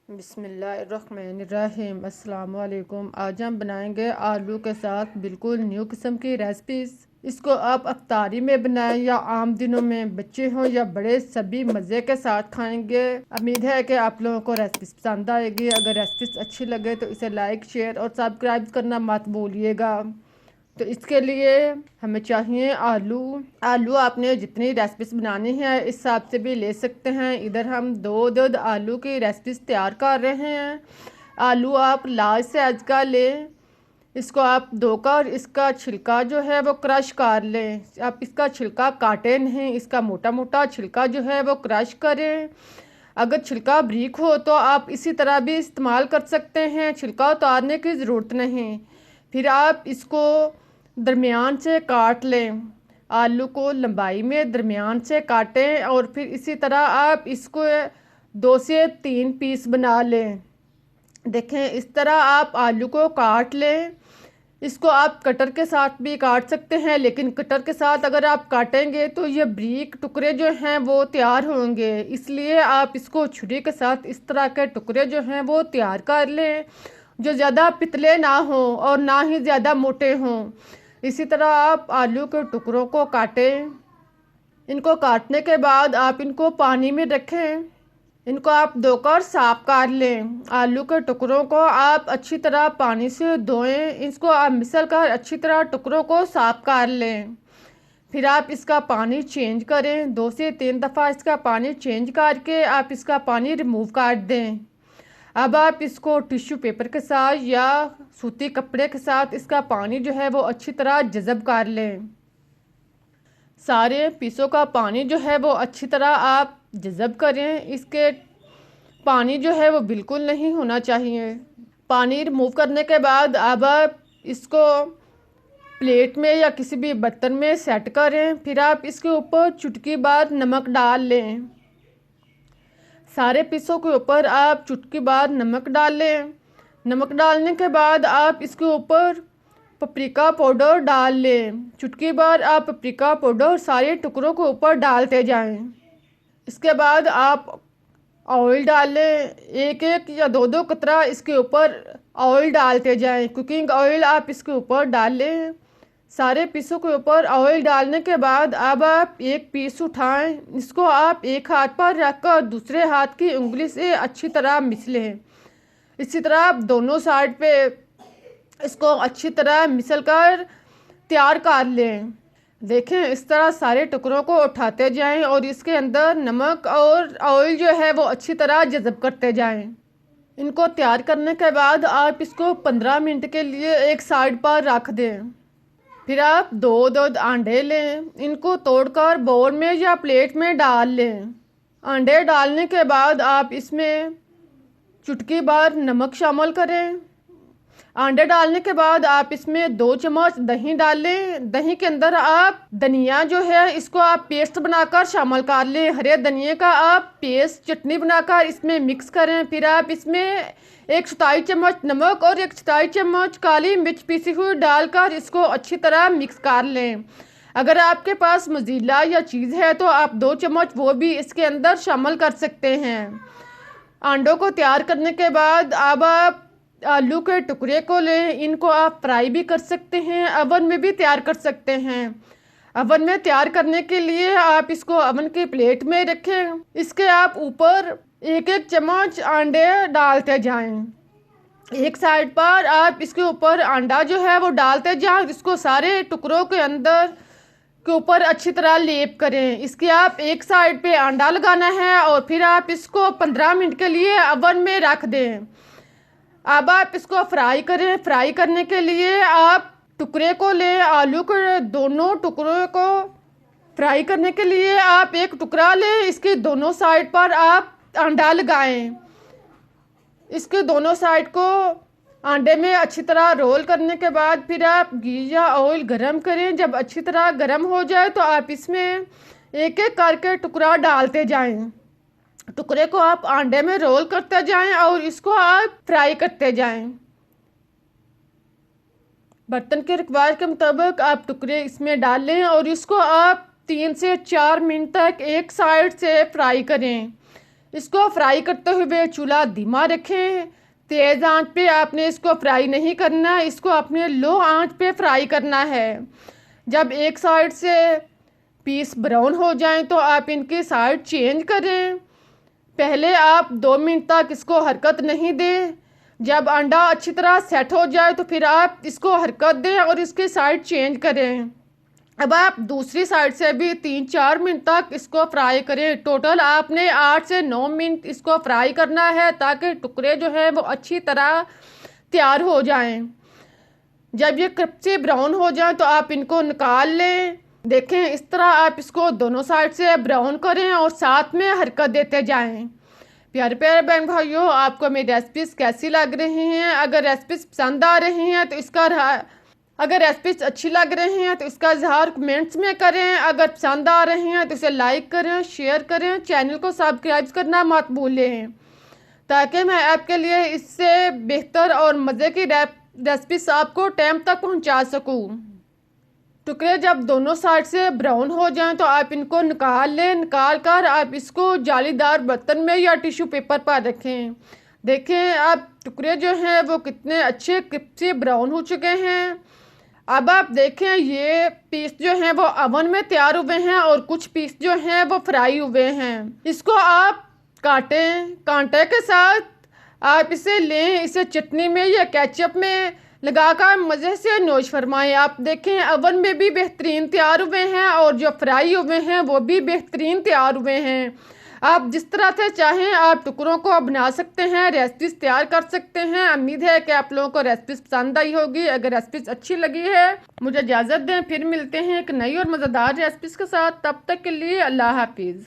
बिस्मिल्लाहिर्रहमानिर्रहीम। अस्सलाम वालेकुम। आज हम बनाएंगे आलू के साथ बिल्कुल न्यू किस्म की रेसिपीज़। इसको आप अफ्तारी में बनाएं या आम दिनों में, बच्चे हों या बड़े, सभी मज़े के साथ खाएंगे। उम्मीद है कि आप लोगों को रेसिपीज़ पसंद आएगी। अगर रेसिपीज़ अच्छी लगे तो इसे लाइक, शेयर और सब्सक्राइब करना मत भूलिएगा। तो इसके लिए हमें चाहिए आलू। आलू आपने जितनी रेसिपीज बनानी है इस हिसाब से भी ले सकते हैं। इधर हम दो आलू की रेसिपीज तैयार कर रहे हैं। आलू आप लार्ज साइज का लें। इसको आप धोकर इसका छिलका जो है वो क्रश कर लें। आप इसका छिलका काटें नहीं, इसका मोटा मोटा छिलका जो है वो क्रश करें। अगर छिलका बारीक हो तो आप इसी तरह भी इस्तेमाल कर सकते हैं, छिलका उतारने की ज़रूरत नहीं। फिर आप इसको दरमियान से काट लें। आलू को लंबाई में दरमियान से काटें और फिर इसी तरह आप इसको 2 से 3 पीस बना लें। देखें, इस तरह आप आलू को काट लें। इसको आप कटर के साथ भी काट सकते हैं, लेकिन कटर के साथ अगर आप काटेंगे तो ये बारीक टुकड़े जो हैं वो तैयार होंगे। इसलिए आप इसको छुरी के साथ इस तरह के टुकड़े जो हैं वो तैयार कर लें, जो ज़्यादा पतले ना हों और ना ही ज़्यादा मोटे हों। इसी तरह आप आलू के टुकड़ों को काटें। इनको काटने के बाद आप इनको पानी में रखें। इनको आप धोकर साफ कर लें। आलू के टुकड़ों को आप अच्छी तरह पानी से धोएं। इसको आप मिसल कर अच्छी तरह टुकड़ों को साफ कर लें। फिर आप इसका पानी चेंज करें। 2 से 3 दफ़ा इसका पानी चेंज करके आप इसका पानी रिमूव कर दें। अब आप इसको टिश्यू पेपर के साथ या सूती कपड़े के साथ इसका पानी जो है वो अच्छी तरह जज़ब कर लें। सारे पीसों का पानी जो है वो अच्छी तरह आप जज़ब करें। इसके पानी जो है वो बिल्कुल नहीं होना चाहिए। पानी रिमूव करने के बाद अब आप इसको प्लेट में या किसी भी बर्तन में सेट करें। फिर आप इसके ऊपर चुटकी भर नमक डाल लें। सारे पीसों के ऊपर आप चुटकी भर नमक डाल लें। नमक डालने के बाद आप इसके ऊपर पपरिका पाउडर डाल लें। चुटकी भर आप पपरिका पाउडर सारे टुकड़ों के ऊपर डालते जाएं। इसके बाद आप ऑयल डाल लें। एक एक या दो दो कतरा इसके ऊपर ऑयल डालते जाएं। कुकिंग ऑयल आप इसके ऊपर डाल लें। सारे पीसों के ऊपर ऑयल डालने के बाद अब आप एक पीस उठाएं। इसको आप एक हाथ पर रखकर दूसरे हाथ की उंगली से अच्छी तरह मिसलें। इसी तरह आप दोनों साइड पे इसको अच्छी तरह मिसल कर तैयार कर लें। देखें, इस तरह सारे टुकड़ों को उठाते जाएं और इसके अंदर नमक और ऑयल जो है वो अच्छी तरह जज़ब करते जाएं। इनको तैयार करने के बाद आप इसको 15 मिनट के लिए एक साइड पर रख दें। फिर आप 2 अंडे लें। इनको तोड़कर बाउल में या प्लेट में डाल लें। अंडे डालने के बाद आप इसमें चुटकी भर नमक शामिल करें। अंडे डालने के बाद आप इसमें 2 चम्मच दही डाल लें। दही के अंदर आप धनिया जो है इसको आप पेस्ट बनाकर शामिल कर लें। हरे धनिए का आप पेस्ट चटनी बनाकर इसमें मिक्स करें। फिर आप इसमें 1 चौथाई चम्मच नमक और 1 चौथाई चम्मच काली मिर्च पीसी हुई डालकर इसको अच्छी तरह मिक्स कर लें। अगर आपके पास मज़ीला या चीज़ है तो आप 2 चम्मच वो भी इसके अंदर शामिल कर सकते हैं। अंडों को तैयार करने के बाद अब आप आलू के टुकड़े को लें। इनको आप फ्राई भी कर सकते हैं, अवन में भी तैयार कर सकते हैं। अवन में तैयार करने के लिए आप इसको अवन की प्लेट में रखें। इसके आप ऊपर एक एक चम्मच अंडे डालते जाएं। एक साइड पर आप इसके ऊपर अंडा जो है वो डालते जाएं। इसको सारे टुकड़ों के अंदर के ऊपर अच्छी तरह लेप करें। इसके आप एक साइड पे अंडा लगाना है और फिर आप इसको 15 मिनट के लिए अवन में रख दें। अब आप इसको फ्राई करें। फ्राई करने के लिए आप टुकड़े को लें। आलू के दोनों टुकड़ों को फ्राई करने के लिए आप एक टुकड़ा लें। इसके दोनों साइड पर आप अंडा लगाएं। इसके दोनों साइड को अंडे में अच्छी तरह रोल करने के बाद फिर आप घी या ऑयल गरम करें। जब अच्छी तरह गरम हो जाए तो आप इसमें एक एक करके टुकड़ा डालते जाएं। टुकड़े को आप अंडे में रोल करते जाएं और इसको आप फ्राई करते जाएं। बर्तन के रिक्वायर के मुताबिक आप टुकड़े इसमें डाल लें और इसको आप 3 से 4 मिनट तक एक साइड से फ्राई करें। इसको फ्राई करते हुए चूल्हा धीमा रखें। तेज़ आंच पे आपने इसको फ्राई नहीं करना, इसको अपने लो आंच पे फ्राई करना है। जब एक साइड से पीस ब्राउन हो जाएं तो आप इनकी साइड चेंज करें। पहले आप 2 मिनट तक इसको हरकत नहीं दें। जब अंडा अच्छी तरह सेट हो जाए तो फिर आप इसको हरकत दें और इसकी साइड चेंज करें। अब आप दूसरी साइड से भी 3-4 मिनट तक इसको फ्राई करें। टोटल आपने 8 से 9 मिनट इसको फ्राई करना है ताकि टुकड़े जो है वो अच्छी तरह तैयार हो जाएं। जब ये क्रिस्पी ब्राउन हो जाए तो आप इनको निकाल लें। देखें, इस तरह आप इसको दोनों साइड से ब्राउन करें और साथ में हरकत देते जाएं। प्यारे प्यारे बहन भाइयों, आपको मेरी रेसिपीज़ कैसी लग रही हैं? अगर रेसिपीज़ पसंद आ रही हैं तो अगर रेसिपीज़ अच्छी लग रही हैं तो इसका इजहार कमेंट्स में करें। अगर पसंद आ रही हैं तो इसे लाइक करें, शेयर करें, चैनल को सब्सक्राइब करना मत भूलें ताकि मैं आपके लिए इससे बेहतर और मज़े की रेसिपीज़ आपको टाइम तक पहुंचा सकूं। टुकड़े जब दोनों साइड से ब्राउन हो जाएं तो आप इनको निकाल लें। निकाल कर आप इसको जालीदार बर्तन में या टिश्यू पेपर पर रखें। देखें, आप टुकड़े जो हैं वो कितने अच्छे क्रिस्पी ब्राउन हो चुके हैं। अब आप देखें, ये पीस जो हैं वो ओवन में तैयार हुए हैं और कुछ पीस जो हैं वो फ्राई हुए हैं। इसको आप कांटे के साथ आप इसे लें, इसे चटनी में या केचप में लगाकर मज़े से नोश फरमाएं। आप देखें, ओवन में भी बेहतरीन तैयार हुए हैं और जो फ्राई हुए हैं वो भी बेहतरीन तैयार हुए हैं। आप जिस तरह से चाहें आप टुकड़ों को बना सकते हैं, रेसिपीज़ तैयार कर सकते हैं। उम्मीद है कि आप लोगों को रेसिपीज़ पसंद आई होगी। अगर रेसिपीज़ अच्छी लगी है मुझे इजाज़त दें, फिर मिलते हैं एक नई और मज़ेदार रेसिपीज़ के साथ। तब तक के लिए अल्लाह हाफिज़।